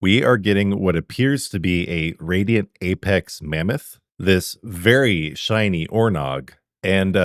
We are getting what appears to be a Radiant Apex Mammoth, this very shiny Ornog, and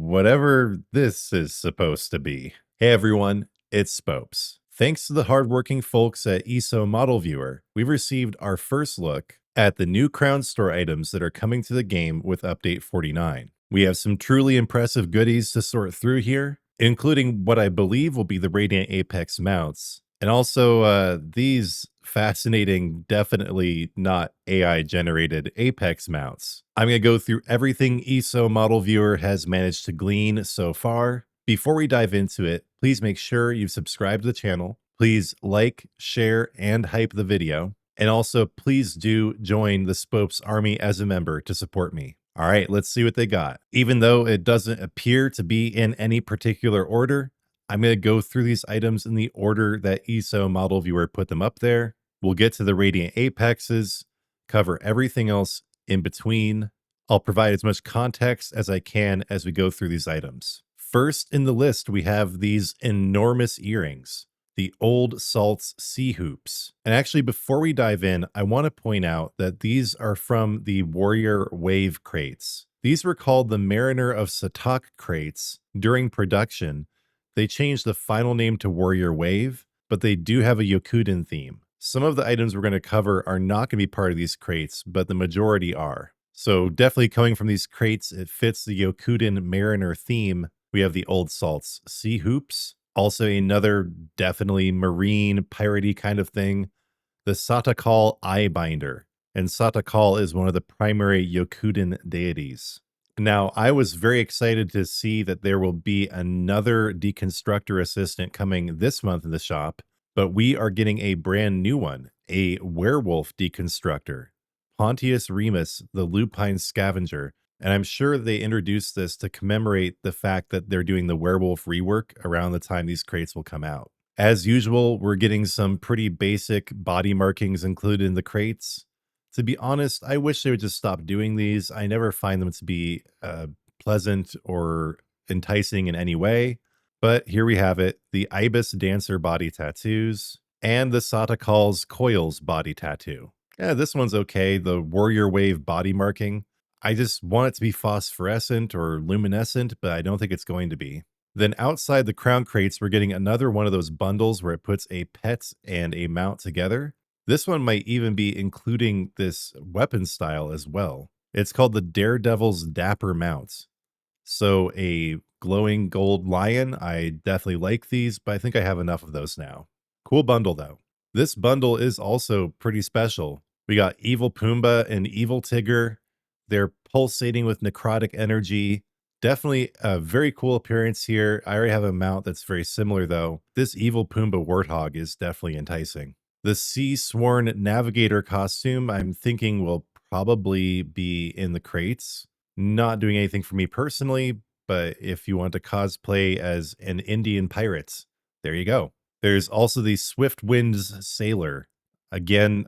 whatever this is supposed to be. Hey everyone, it's Spopes. Thanks to the hardworking folks at ESO Model Viewer, we've received our first look at the new Crown Store items that are coming to the game with Update 49. We have some truly impressive goodies to sort through here, including what I believe will be the Radiant Apex mounts, and also these fascinating, definitely not AI generated Apex mounts. I'm going to go through everything ESO Model Viewer has managed to glean so far. Before we dive into it, please make sure you've subscribed to the channel. Please like, share, and hype the video. And also, please do join the Spopes Army as a member to support me. All right, let's see what they got. Even though it doesn't appear to be in any particular order, I'm going to go through these items in the order that ESO Model Viewer put them up there. We'll get to the Radiant Apexes, cover everything else in between. I'll provide as much context as I can as we go through these items. First in the list, we have these enormous earrings, the Old Salts Sea Hoops. And actually, before we dive in, I want to point out that these are from the Warrior Wave crates. These were called the Mariner of Satakal crates during production. They changed the final name to Warrior Wave, but they do have a Yokudan theme. Some of the items we're going to cover are not going to be part of these crates, but the majority are. So definitely coming from these crates, it fits the Yokudan Mariner theme. We have the Old Salts Sea Hoops. Also another definitely marine, piratey kind of thing. The Satakal Eye Binder. And Satakal is one of the primary Yokudan deities. Now, I was very excited to see that there will be another Deconstructor Assistant coming this month in the shop, but we are getting a brand new one, a werewolf Deconstructor, Pontius Remus, the Lupine Scavenger. And I'm sure they introduced this to commemorate the fact that they're doing the werewolf rework around the time these crates will come out. As usual, we're getting some pretty basic body markings included in the crates. To be honest, I wish they would just stop doing these. I never find them to be pleasant or enticing in any way. But here we have it, the Ibis Dancer body tattoos and the Satakal's Coils body tattoo. Yeah, this one's okay. The Warrior Wave body marking. I just want it to be phosphorescent or luminescent, but I don't think it's going to be. Then outside the crown crates, we're getting another one of those bundles where it puts a pet and a mount together. This one might even be including this weapon style as well. It's called the Daredevil's Dapper Mount. So a glowing gold lion, I definitely like these, but I think I have enough of those now. Cool bundle though. This bundle is also pretty special. We got Evil Pumbaa and Evil Tigger. They're pulsating with necrotic energy. Definitely a very cool appearance here. I already have a mount that's very similar though. This Evil Pumbaa Warthog is definitely enticing. The Sea Sworn Navigator costume, I'm thinking will probably be in the crates. Not doing anything for me personally, but if you want to cosplay as an Indian pirate, there you go. There's also the Swift Winds Sailor. Again,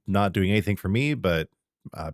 not doing anything for me, but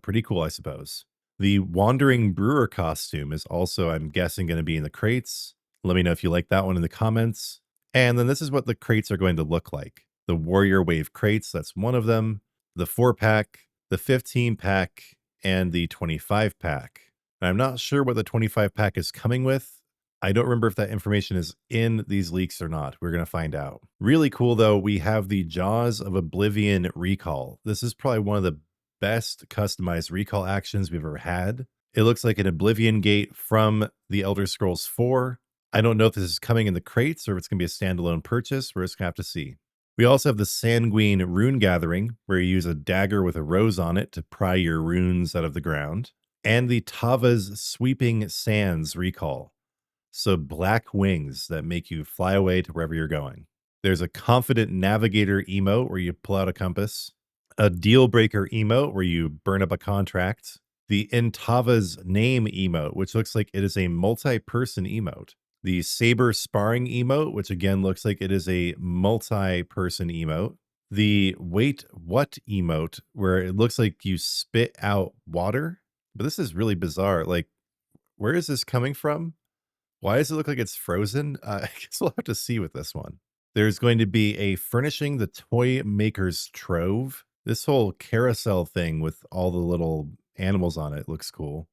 pretty cool, I suppose. The Wandering Brewer costume is also, I'm guessing, going to be in the crates. Let me know if you like that one in the comments. And then this is what the crates are going to look like. The Warrior Wave crates, that's one of them. The 4-pack, the 15-pack, and the 25-pack. I'm not sure what the 25-pack is coming with. I don't remember if that information is in these leaks or not. We're going to find out. Really cool, though, we have the Jaws of Oblivion Recall. This is probably one of the best customized recall actions we've ever had. It looks like an Oblivion Gate from the Elder Scrolls 4. I don't know if this is coming in the crates or if it's going to be a standalone purchase. We're just going to have to see. We also have the Sanguine Rune Gathering, where you use a dagger with a rose on it to pry your runes out of the ground. And the Tava's Sweeping Sands Recall. So black wings that make you fly away to wherever you're going. There's a Confident Navigator emote where you pull out a compass. A Deal Breaker emote where you burn up a contract. The In Tava's Name emote, which looks like it is a multi-person emote. The Saber Sparring emote, which again looks like it is a multi-person emote. The Wait What emote, where it looks like you spit out water. But this is really bizarre. Like, where is this coming from? Why does it look like it's frozen? I guess we'll have to see with this one. There's going to be a Furnishing the Toy Maker's Trove. This whole carousel thing with all the little animals on it looks cool.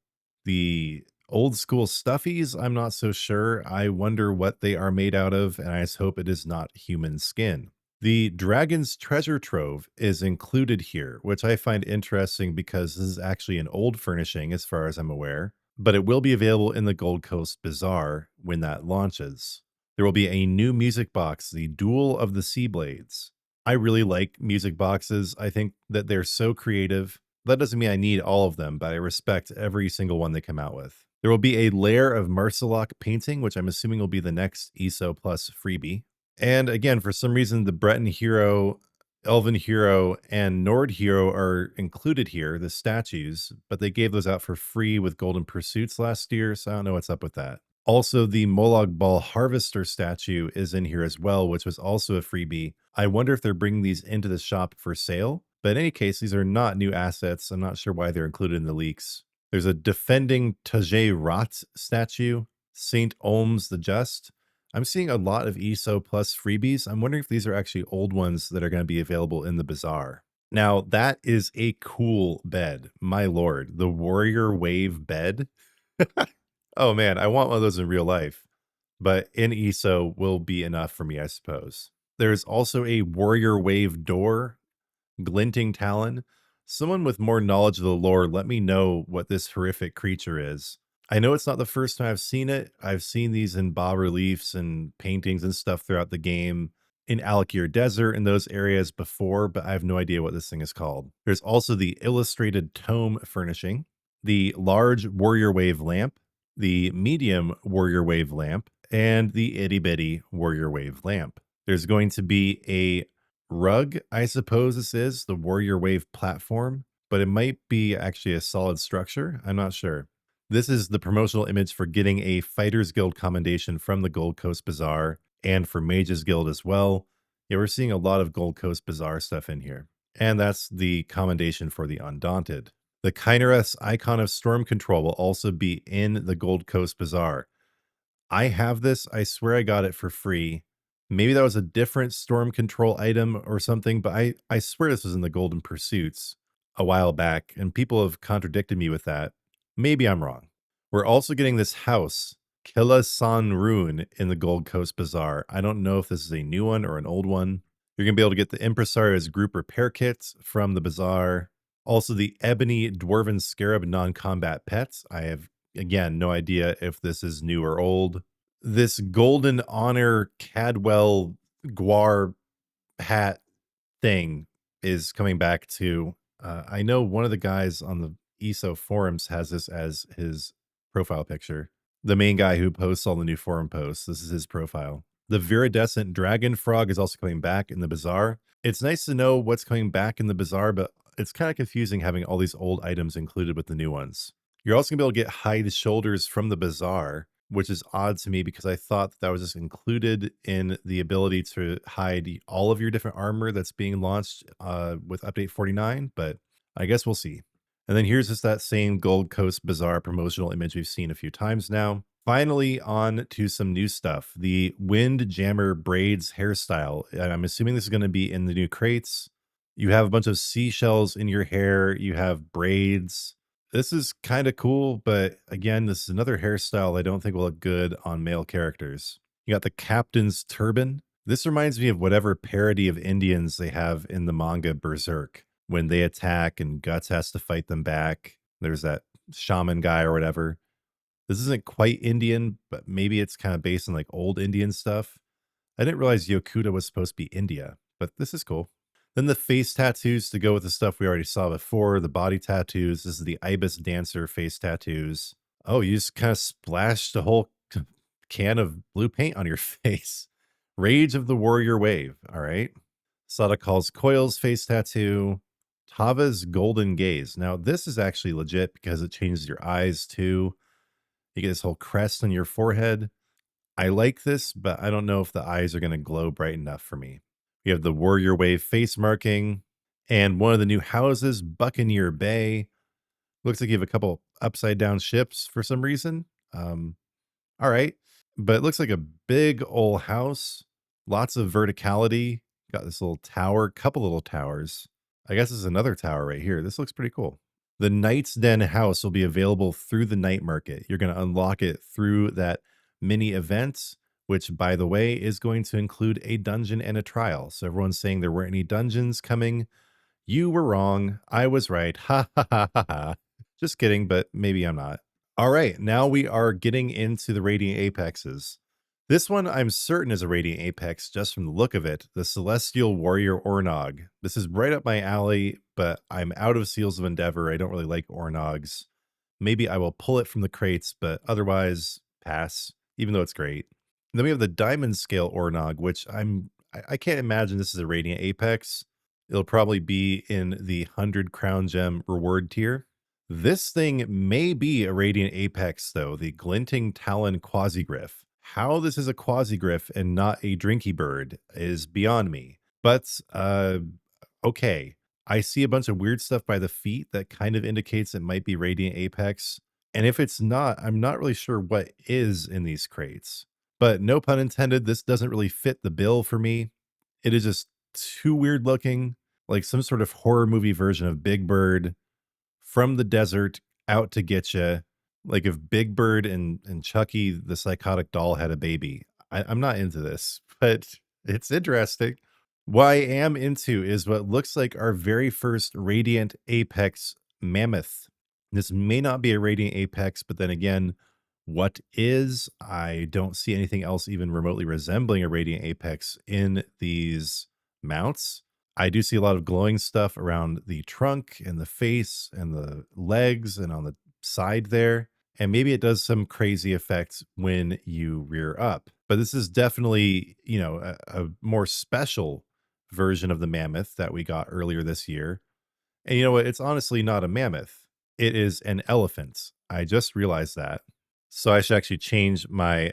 The old school stuffies, I'm not so sure. I wonder what they are made out of, and I just hope it is not human skin. The Dragon's Treasure Trove is included here, which I find interesting because this is actually an old furnishing as far as I'm aware, but it will be available in the Gold Coast Bazaar when that launches. There will be a new music box, the Duel of the Sea Blades. I really like music boxes. I think that they're so creative. That doesn't mean I need all of them, but I respect every single one they come out with. There will be a layer of Marsalok painting, which I'm assuming will be the next ESO Plus freebie. And again, for some reason, the Breton hero, Elven hero, and Nord hero are included here, the statues, but they gave those out for free with Golden Pursuits last year, so I don't know what's up with that. Also, the Molag Bal Harvester statue is in here as well, which was also a freebie. I wonder if they're bringing these into the shop for sale, but in any case, these are not new assets. I'm not sure why they're included in the leaks. There's a Defending Tajay Rat statue, Saint Olms the Just. I'm seeing a lot of ESO Plus freebies. I'm wondering if these are actually old ones that are going to be available in the Bazaar. Now, that is a cool bed. My lord, the Warrior Wave bed. Oh man, I want one of those in real life, but in ESO will be enough for me, I suppose. There's also a Warrior Wave door, Glinting Talon. Someone with more knowledge of the lore, let me know what this horrific creature is. I know it's not the first time I've seen it. I've seen these in bas reliefs and paintings and stuff throughout the game, in Alakir Desert, in those areas before, but I have no idea what this thing is called. There's also the Illustrated Tome furnishing, the large Warrior Wave lamp, the medium Warrior Wave lamp, and the itty bitty Warrior Wave lamp. There's going to be a rug, I suppose this is, the Warrior Wave platform, but it might be actually a solid structure. I'm not sure. This is the promotional image for getting a Fighters Guild commendation from the Gold Coast Bazaar and for Mages Guild as well. Yeah, we're seeing a lot of Gold Coast Bazaar stuff in here. And that's the commendation for the Undaunted. The Kynareth's Icon of Storm Control will also be in the Gold Coast Bazaar. I have this. I swear I got it for free. Maybe that was a different Storm Control item or something, but I swear this was in the Golden Pursuits a while back, and people have contradicted me with that. Maybe I'm wrong. We're also getting this house, Killa San Rune, in the Gold Coast Bazaar. I don't know if this is a new one or an old one. You're going to be able to get the Impresaria's group repair kits from the Bazaar. Also, the Ebony Dwarven Scarab non-combat pets. I have, again, no idea if this is new or old. This Golden Honor Cadwell Guar hat thing is coming back to. I know one of the guys on the ESO forums has this as his profile picture. The main guy who posts all the new forum posts. This is his profile. The Viridescent Dragon Frog is also coming back in the Bazaar. It's nice to know what's coming back in the Bazaar, but it's kind of confusing having all these old items included with the new ones. You're also going to be able to get hide shoulders from the Bazaar, which is odd to me because I thought that was just included in the ability to hide all of your different armor that's being launched with update 49, but I guess we'll see. And then here's just that same Gold Coast Bazaar promotional image we've seen a few times now. Finally, on to some new stuff. The Windjammer Braids hairstyle. I'm assuming this is going to be in the new crates. You have a bunch of seashells in your hair. You have braids. This is kind of cool, but again, this is another hairstyle I don't think will look good on male characters. You got the Captain's Turban. This reminds me of whatever parody of Indians they have in the manga Berserk, when they attack and Guts has to fight them back. There's that shaman guy or whatever. This isn't quite Indian, but maybe it's kind of based on like old Indian stuff. I didn't realize Yokuda was supposed to be India, but this is cool. Then the face tattoos to go with the stuff we already saw before, the body tattoos. This is the Ibis Dancer face tattoos. Oh, you just kind of splashed a whole can of blue paint on your face. Rage of the Warrior Wave. All right. Satakal's Coils face tattoo. Tava's Golden Gaze. Now, this is actually legit because it changes your eyes too. You get this whole crest on your forehead. I like this, but I don't know if the eyes are going to glow bright enough for me. We have the Warrior Wave face marking and one of the new houses, Buccaneer Bay. Looks like you have a couple upside down ships for some reason. All right. But it looks like a big old house. Lots of verticality. Got this little tower, couple little towers. I guess this is another tower right here. This looks pretty cool. The Knight's Den house will be available through the night market. You're going to unlock it through that mini event, which, by the way, is going to include a dungeon and a trial. So everyone's saying there weren't any dungeons coming. You were wrong. I was right. Ha ha ha ha ha. Just kidding, but maybe I'm not. All right, now we are getting into the Radiant Apexes. This one I'm certain is a Radiant Apex just from the look of it, the Celestial Warrior Ornog. This is right up my alley, but I'm out of Seals of Endeavor. I don't really like Ornogs. Maybe I will pull it from the crates, but otherwise pass, even though it's great. And then we have the Diamond Scale Ornog, which I can't imagine this is a Radiant Apex. It'll probably be in the 100 Crown Gem reward tier. This thing may be a Radiant Apex, though, the Glinting Talon Quasigriff. How this is a Quasigriff and not a Drinky Bird is beyond me. But, okay. I see a bunch of weird stuff by the feet that kind of indicates it might be Radiant Apex. And if it's not, I'm not really sure what is in these crates. But no pun intended, this doesn't really fit the bill for me. It is just too weird looking, like some sort of horror movie version of Big Bird from the desert out to get you. Like if Big Bird and Chucky the psychotic doll had a baby. I'm not into this, but it's interesting. What I am into is what looks like our very first Radiant Apex Mammoth. This may not be a Radiant Apex, but then again, what is? I don't see anything else even remotely resembling a Radiant Apex in these mounts. I do see a lot of glowing stuff around the trunk and the face and the legs and on the side there. And maybe it does some crazy effects when you rear up. But this is definitely, a more special version of the mammoth that we got earlier this year. And you know what? It's honestly not a mammoth. It is an elephant. I just realized that. So I should actually change my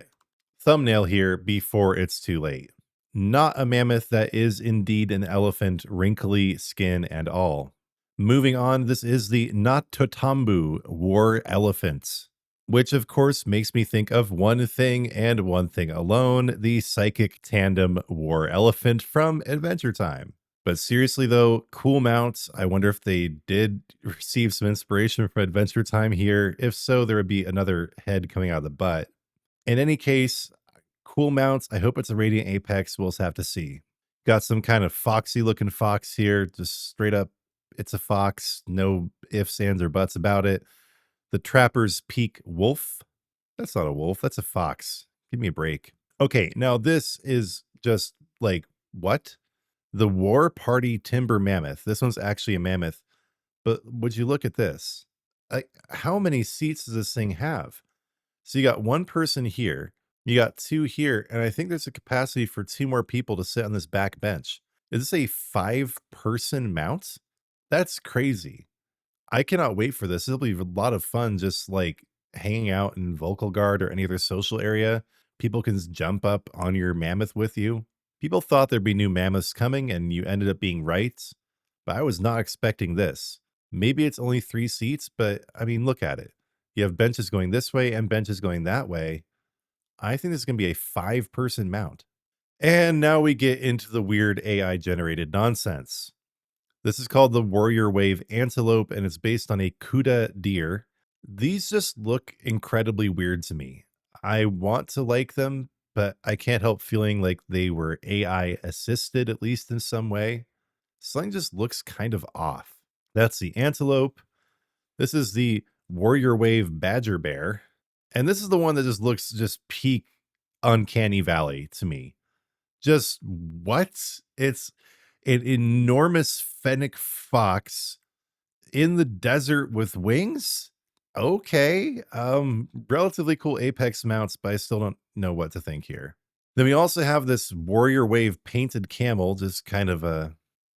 thumbnail here before it's too late. Not a mammoth, that is indeed an elephant, wrinkly skin and all. Moving on, this is the Na-Tatombu War Elephant, which of course makes me think of one thing and one thing alone, the Psychic Tandem War Elephant from Adventure Time. But seriously though, cool mounts. I wonder if they did receive some inspiration from Adventure Time here. If so, there would be another head coming out of the butt. In any case, cool mounts. I hope it's a Radiant Apex. We'll just have to see. Got some kind of foxy looking fox here. Just straight up, it's a fox. No ifs, ands, or buts about it. The Trapper's Peak Wolf. That's not a wolf. That's a fox. Give me a break. Okay, now this is just like, what? The War Party Timber Mammoth. This one's actually a mammoth. But would you look at this? Like, how many seats does this thing have? So you got one person here. You got two here, and I think there's a capacity for two more people to sit on this back bench. Is this a 5-person mount? That's crazy. I cannot wait for this. It'll be a lot of fun just like hanging out in Vocal Guard or any other social area. People can jump up on your mammoth with you. People thought there'd be new mammoths coming, and you ended up being right. But I was not expecting this. Maybe it's only 3 seats, but I mean, look at it. You have benches going this way and benches going that way. I think this is going to be a 5-person mount. And now we get into the weird AI generated nonsense. This is called the Warrior Wave Antelope, and it's based on a Cuda deer. These just look incredibly weird to me. I want to like them, but I can't help feeling like they were AI assisted, at least in some way. Something just looks kind of off. That's the antelope. This is the Warrior Wave Badger Bear. And this is the one that just looks just peak Uncanny Valley to me. Just what? It's an enormous fennec fox in the desert with wings? Okay. Relatively cool apex mounts, but I still don't know what to think here. Then we also have this Warrior Wave painted camel, just kind of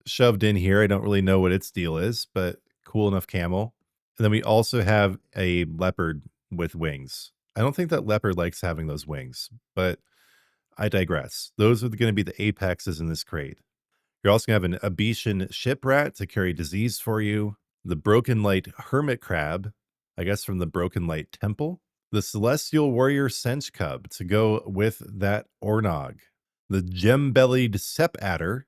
shoved in here. I don't really know what its deal is, but cool enough camel. And then we also have a leopard with wings. I don't think that leopard likes having those wings, but I digress. Those are going to be the apexes in this crate. You're also going to have an Abetian ship rat to carry disease for you. The Broken Light hermit crab, I guess from the Broken Light temple. The Celestial Warrior Sench cub to go with that Ornog. The gem-bellied Sep Adder.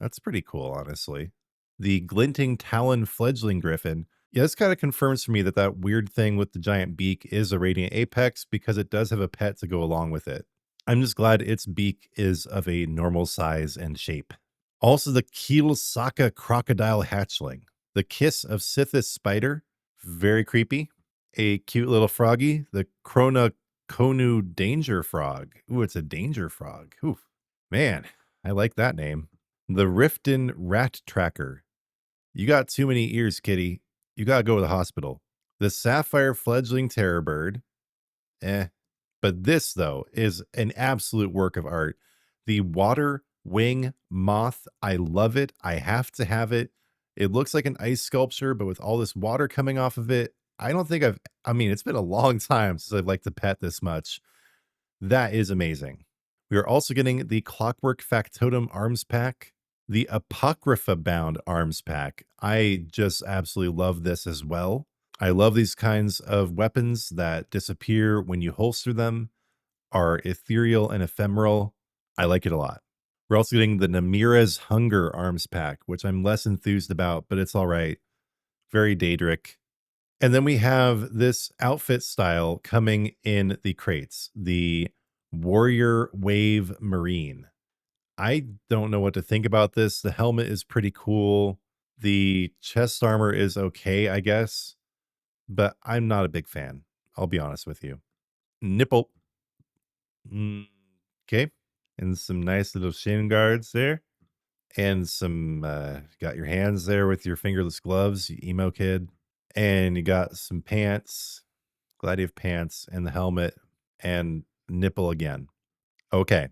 That's pretty cool, honestly. The Glinting Talon Fledgling Griffin. Yeah, this kind of confirms for me that that weird thing with the giant beak is a Radiant Apex because it does have a pet to go along with it. I'm just glad its beak is of a normal size and shape. Also, the Keelsaka Crocodile Hatchling. The Kiss of Sithis Spider. Very creepy. A cute little froggy. The Krona Konu Danger Frog. Ooh, it's a danger frog. Ooh, man, I like that name. The Riften Rat Tracker. You got too many ears, kitty. You gotta go to the hospital. The Sapphire Fledgling Terror Bird. But this, though, is an absolute work of art. The Water Wing Moth. I love it. I have to have it. It looks like an ice sculpture, but with all this water coming off of it, I don't think I mean, it's been a long time since I've liked the pet this much. That is amazing. We are also getting the Clockwork Factotum Arms Pack, the Apocryphabound Arms Pack. I just absolutely love this as well. I love these kinds of weapons that disappear when you holster them, are ethereal and ephemeral. I like it a lot. We're also getting the Namira's Hunger Arms Pack, which I'm less enthused about, but it's all right. Very Daedric. And then we have this outfit style coming in the crates, the Warrior Wave Marine. I don't know what to think about this. The helmet is pretty cool. The chest armor is okay, I guess, but I'm not a big fan. I'll be honest with you. Nipple. Okay. And some nice little shin guards there. And some, got your hands there with your fingerless gloves, you emo kid. And you got some pants, gladiative pants, and the helmet, and nipple again. Okay.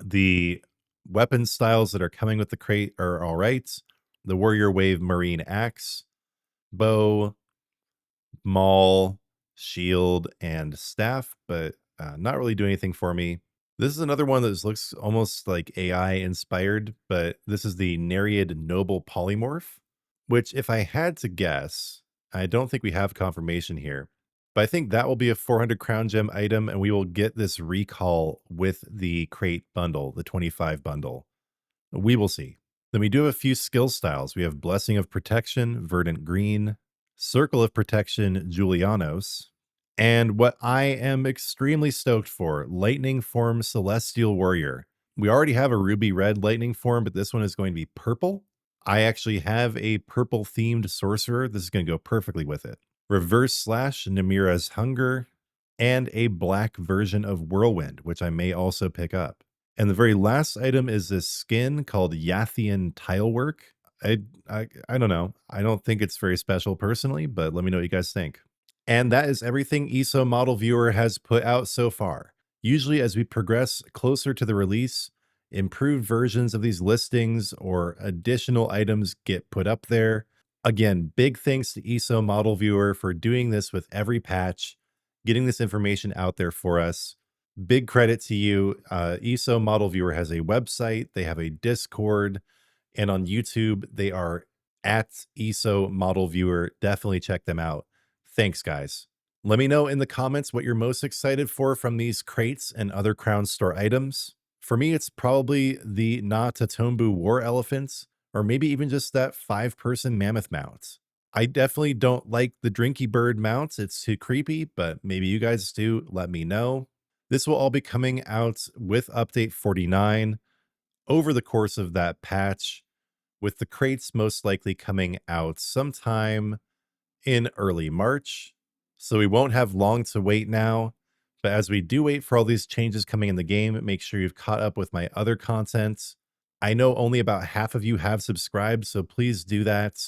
The weapon styles that are coming with the crate are all right. The Warrior Wave Marine Axe, bow, maul, shield, and staff, but not really doing anything for me. This is another one that looks almost like AI inspired, but this is the Nereid Noble Polymorph, which if I had to guess, I don't think we have confirmation here, but I think that will be a 400 crown gem item, and we will get this recall with the crate bundle, the 25 bundle. We will see. Then we do have a few skill styles. We have Blessing of Protection, Verdant Green, Circle of Protection, Julianos, and what I am extremely stoked for, Lightning Form Celestial Warrior. We already have a ruby red lightning form, but this one is going to be purple. I actually have a purple themed sorcerer. This is going to go perfectly with it. Reverse Slash, Namira's Hunger, and a black version of Whirlwind, which I may also pick up. And the very last item is this skin called Yathian Tilework. I don't know. I don't think it's very special personally, but let me know what you guys think. And that is everything ESO Model Viewer has put out so far. Usually as we progress closer to the release, improved versions of these listings or additional items get put up there. Again, big thanks to ESO Model Viewer for doing this with every patch, getting this information out there for us. Big credit to you. ESO Model Viewer has a website, they have a Discord, and on YouTube, they are at ESO Model Viewer. Definitely check them out. Thanks, guys. Let me know in the comments what you're most excited for from these crates and other Crown Store items. For me, it's probably the Na-Tatombu War Elephants, or maybe even just that 5-person mammoth mount. I definitely don't like the Drinky Bird mounts. It's too creepy, but maybe you guys do. Let me know. This will all be coming out with update 49 over the course of that patch, with the crates most likely coming out sometime in early March. So we won't have long to wait now. But as we do wait for all these changes coming in the game, make sure you've caught up with my other content. I know only about half of you have subscribed, so please do that.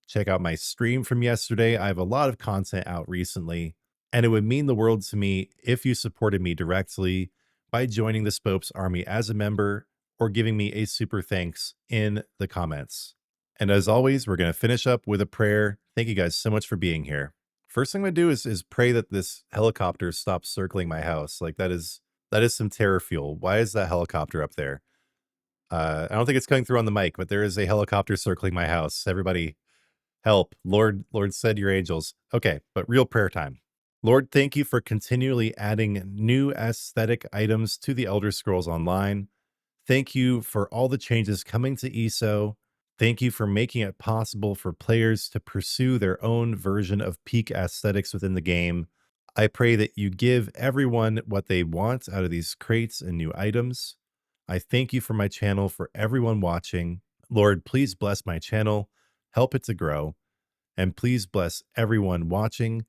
Check out my stream from yesterday. I have a lot of content out recently, and it would mean the world to me if you supported me directly by joining the Spopes Army as a member or giving me a super thanks in the comments. And as always, we're going to finish up with a prayer. Thank you guys so much for being here. First thing I'm going to do is pray that this helicopter stops circling my house. Like that is some terror fuel. Why is that helicopter up there? I don't think it's coming through on the mic, but there is a helicopter circling my house. Everybody help. Lord, send your angels. Okay, but real prayer time. Lord, thank you for continually adding new aesthetic items to the Elder Scrolls Online. Thank you for all the changes coming to ESO. Thank you for making it possible for players to pursue their own version of peak aesthetics within the game. I pray that you give everyone what they want out of these crates and new items. I thank you for my channel, for everyone watching. Lord, please bless my channel, help it to grow, and please bless everyone watching.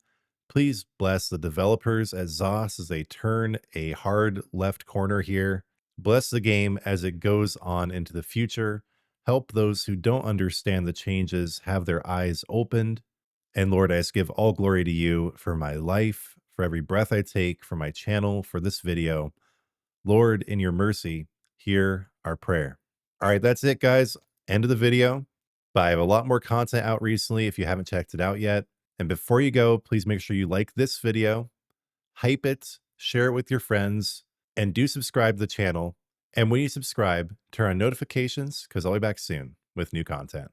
Please bless the developers at ZOS as they turn a hard left corner here. Bless the game as it goes on into the future. Help those who don't understand the changes have their eyes opened. And Lord, I just give all glory to you for my life, for every breath I take, for my channel, for this video. Lord, in your mercy, hear our prayer. All right, that's it, guys. End of the video. But I have a lot more content out recently if you haven't checked it out yet. And before you go, please make sure you like this video, hype it, share it with your friends, and do subscribe to the channel. And when you subscribe, turn on notifications because I'll be back soon with new content.